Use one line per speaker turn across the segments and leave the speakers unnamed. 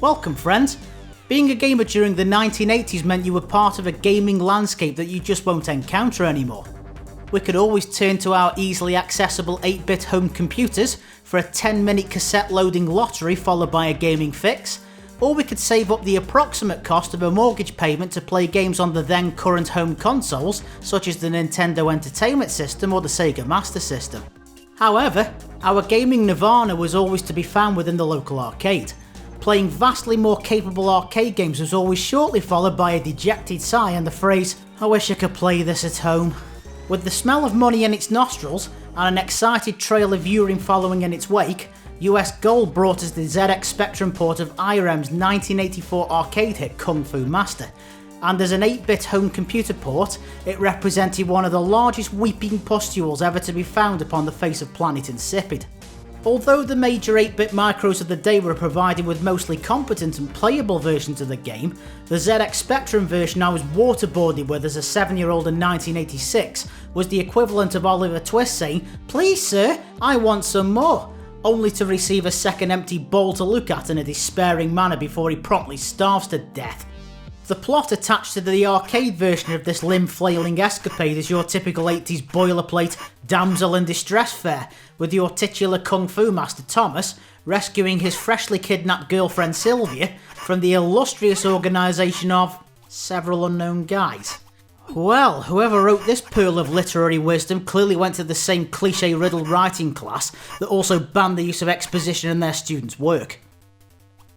Welcome friends! Being a gamer during the 1980s meant you were part of a gaming landscape that you just won't encounter anymore. We could always turn to our easily accessible 8-bit home computers for a 10-minute cassette loading lottery followed by a gaming fix, or we could save up the approximate cost of a mortgage payment to play games on the then current home consoles such as the Nintendo Entertainment System or the Sega Master System. However, our gaming nirvana was always to be found within the local arcade. Playing vastly more capable arcade games was always shortly followed by a dejected sigh and the phrase, "I wish I could play this at home." With the smell of money in its nostrils and an excited trail of urine following in its wake, US Gold brought us the ZX Spectrum port of IREM's 1984 arcade hit Kung Fu Master, and as an 8-bit home computer port, it represented one of the largest weeping pustules ever to be found upon the face of planet Insipid. Although the major 8-bit micros of the day were provided with mostly competent and playable versions of the game, the ZX Spectrum version I was waterboarded with as a 7-year-old in 1986 was the equivalent of Oliver Twist saying, "Please sir, I want some more," only to receive a second empty bowl to look at in a despairing manner before he promptly starves to death. The plot attached to the arcade version of this limb-flailing escapade is your typical 80s boilerplate damsel in distress fare, with your titular Kung Fu master Thomas rescuing his freshly kidnapped girlfriend Sylvia from the illustrious organisation of several unknown guys. Well, whoever wrote this pearl of literary wisdom clearly went to the same cliché-riddled writing class that also banned the use of exposition in their students' work.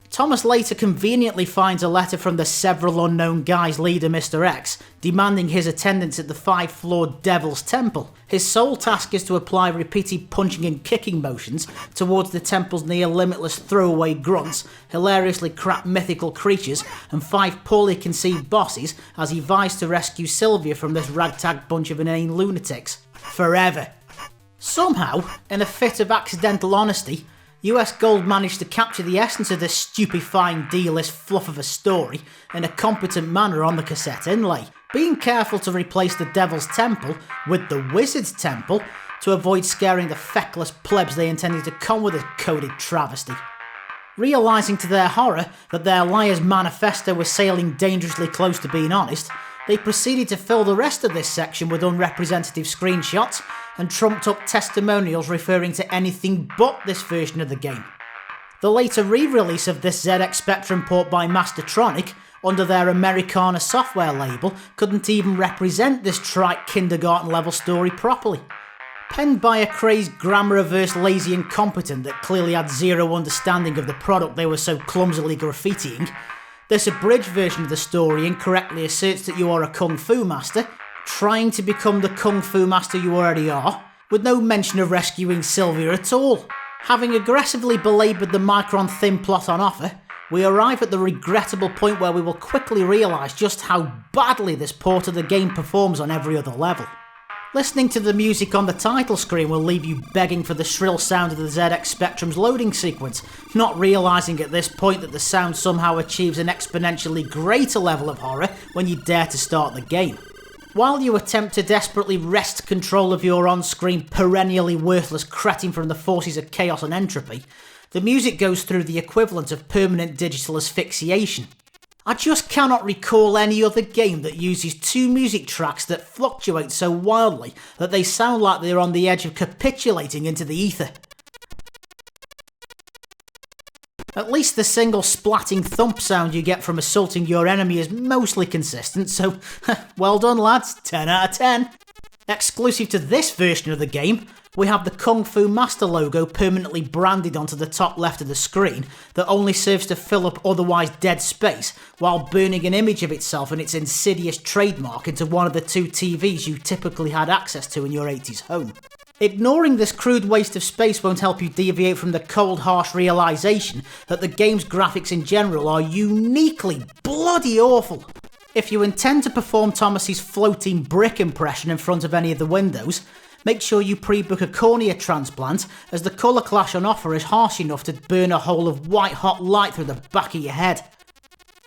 Thomas later conveniently finds a letter from the several unknown guys leader Mr. X, demanding his attendance at the 5-floored Devil's Temple. His sole task is to apply repeated punching and kicking motions towards the temple's near limitless throwaway grunts, hilariously crap mythical creatures, and 5 poorly conceived bosses as he vies to rescue Sylvia from this ragtag bunch of inane lunatics. Forever. Somehow, in a fit of accidental honesty, US Gold managed to capture the essence of this stupefying D-list fluff of a story in a competent manner on the cassette inlay, being careful to replace the Devil's Temple with the Wizard's Temple to avoid scaring the feckless plebs they intended to con with this coded travesty. Realising to their horror that their liar's manifesto was sailing dangerously close to being honest, they proceeded to fill the rest of this section with unrepresentative screenshots and trumped up testimonials referring to anything but this version of the game. The later re-release of this ZX Spectrum port by Mastertronic, under their Americana software label, couldn't even represent this trite kindergarten level story properly. Penned by a crazed grammar-averse lazy incompetent that clearly had zero understanding of the product they were so clumsily graffitiing, this abridged version of the story incorrectly asserts that you are a Kung Fu master, trying to become the Kung Fu master you already are, with no mention of rescuing Sylvia at all. Having aggressively belaboured the micron-thin plot on offer, we arrive at the regrettable point where we will quickly realise just how badly this port of the game performs on every other level. Listening to the music on the title screen will leave you begging for the shrill sound of the ZX Spectrum's loading sequence, not realising at this point that the sound somehow achieves an exponentially greater level of horror when you dare to start the game. While you attempt to desperately wrest control of your on-screen perennially worthless cretin from the forces of chaos and entropy, the music goes through the equivalent of permanent digital asphyxiation. I just cannot recall any other game that uses 2 music tracks that fluctuate so wildly that they sound like they're on the edge of capitulating into the ether. At least the single splatting thump sound you get from assaulting your enemy is mostly consistent, so well done lads, 10 out of 10. Exclusive to this version of the game, we have the Kung Fu Master logo permanently branded onto the top left of the screen that only serves to fill up otherwise dead space while burning an image of itself and its insidious trademark into one of the 2 TVs you typically had access to in your 80s home. Ignoring this crude waste of space won't help you deviate from the cold, harsh realisation that the game's graphics in general are uniquely bloody awful. If you intend to perform Thomas's floating brick impression in front of any of the windows, make sure you pre-book a cornea transplant, as the colour clash on offer is harsh enough to burn a hole of white-hot light through the back of your head.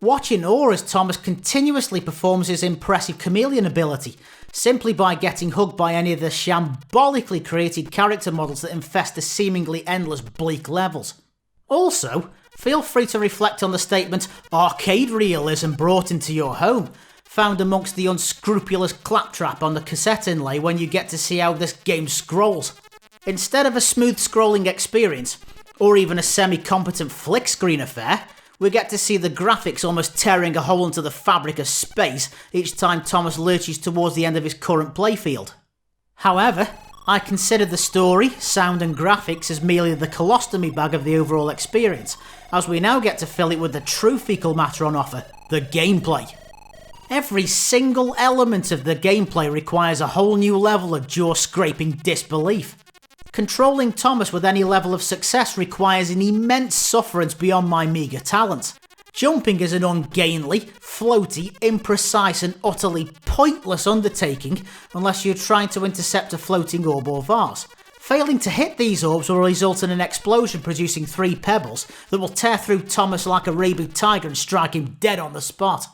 Watch in awe as Thomas continuously performs his impressive chameleon ability, simply by getting hugged by any of the shambolically created character models that infest the seemingly endless bleak levels. Also, feel free to reflect on the statement "arcade realism brought into your home," found amongst the unscrupulous claptrap on the cassette inlay when you get to see how this game scrolls. Instead of a smooth scrolling experience, or even a semi-competent flick screen affair, we get to see the graphics almost tearing a hole into the fabric of space each time Thomas lurches towards the end of his current playfield. However, I consider the story, sound and graphics as merely the colostomy bag of the overall experience, as we now get to fill it with the true fecal matter on offer, the gameplay. Every single element of the gameplay requires a whole new level of jaw-scraping disbelief. Controlling Thomas with any level of success requires an immense sufferance beyond my meagre talent. Jumping is an ungainly, floaty, imprecise and utterly pointless undertaking unless you're trying to intercept a floating orb or vase. Failing to hit these orbs will result in an explosion producing 3 pebbles that will tear through Thomas like a rabid tiger and strike him dead on the spot.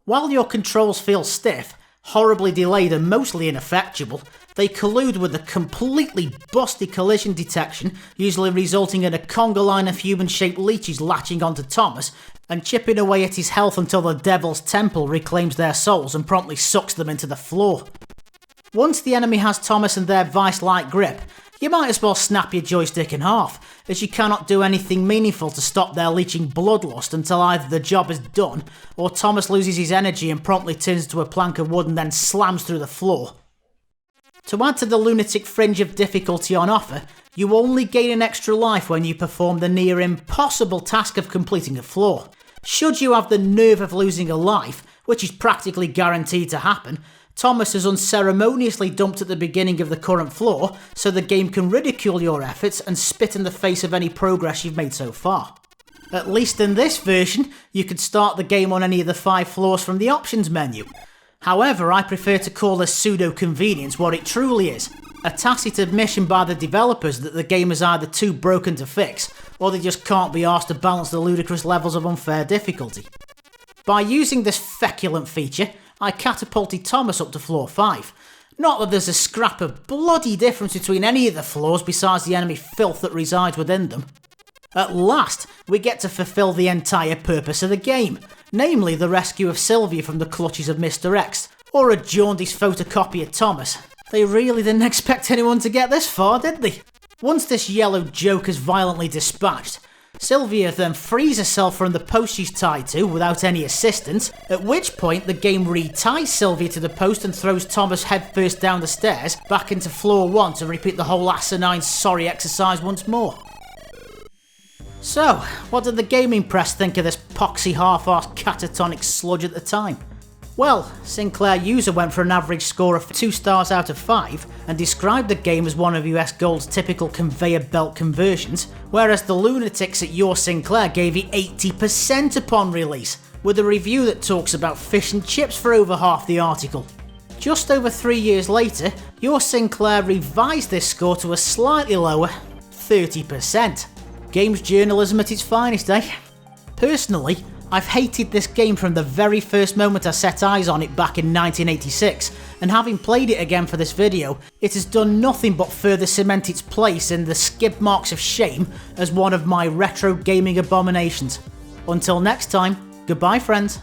While your controls feel stiff, horribly delayed and mostly ineffectual, they collude with a completely busty collision detection, usually resulting in a conga line of human-shaped leeches latching onto Thomas and chipping away at his health until the Devil's Temple reclaims their souls and promptly sucks them into the floor. Once the enemy has Thomas and their vice-like grip, you might as well snap your joystick in half, as you cannot do anything meaningful to stop their leeching bloodlust until either the job is done, or Thomas loses his energy and promptly turns to a plank of wood and then slams through the floor. To add to the lunatic fringe of difficulty on offer, you only gain an extra life when you perform the near impossible task of completing a floor. Should you have the nerve of losing a life, which is practically guaranteed to happen, Thomas is unceremoniously dumped at the beginning of the current floor so the game can ridicule your efforts and spit in the face of any progress you've made so far. At least in this version, you could start the game on any of the 5 floors from the options menu. However, I prefer to call this pseudo-convenience what it truly is, a tacit admission by the developers that the game is either too broken to fix, or they just can't be asked to balance the ludicrous levels of unfair difficulty. By using this feculent feature, I catapulted Thomas up to floor 5. Not that there's a scrap of bloody difference between any of the floors besides the enemy filth that resides within them. At last, we get to fulfill the entire purpose of the game, namely the rescue of Sylvia from the clutches of Mr. X, or a jaundiced photocopy of Thomas. They really didn't expect anyone to get this far, did they? Once this yellow joke is violently dispatched, Sylvia then frees herself from the post she's tied to without any assistance, at which point the game reties Sylvia to the post and throws Thomas headfirst down the stairs back into floor 1 to repeat the whole asinine sorry exercise once more. So, what did the gaming press think of this poxy half-arsed catatonic sludge at the time? Well, Sinclair User went for an average score of 2 stars out of 5 and described the game as one of US Gold's typical conveyor belt conversions, whereas the lunatics at Your Sinclair gave it 80% upon release, with a review that talks about fish and chips for over half the article. Just over 3 years later, Your Sinclair revised this score to a slightly lower 30%. Games journalism at its finest, eh? Personally, I've hated this game from the very first moment I set eyes on it back in 1986, and having played it again for this video, it has done nothing but further cement its place in the skid marks of shame as one of my retro gaming abominations. Until next time, goodbye friends.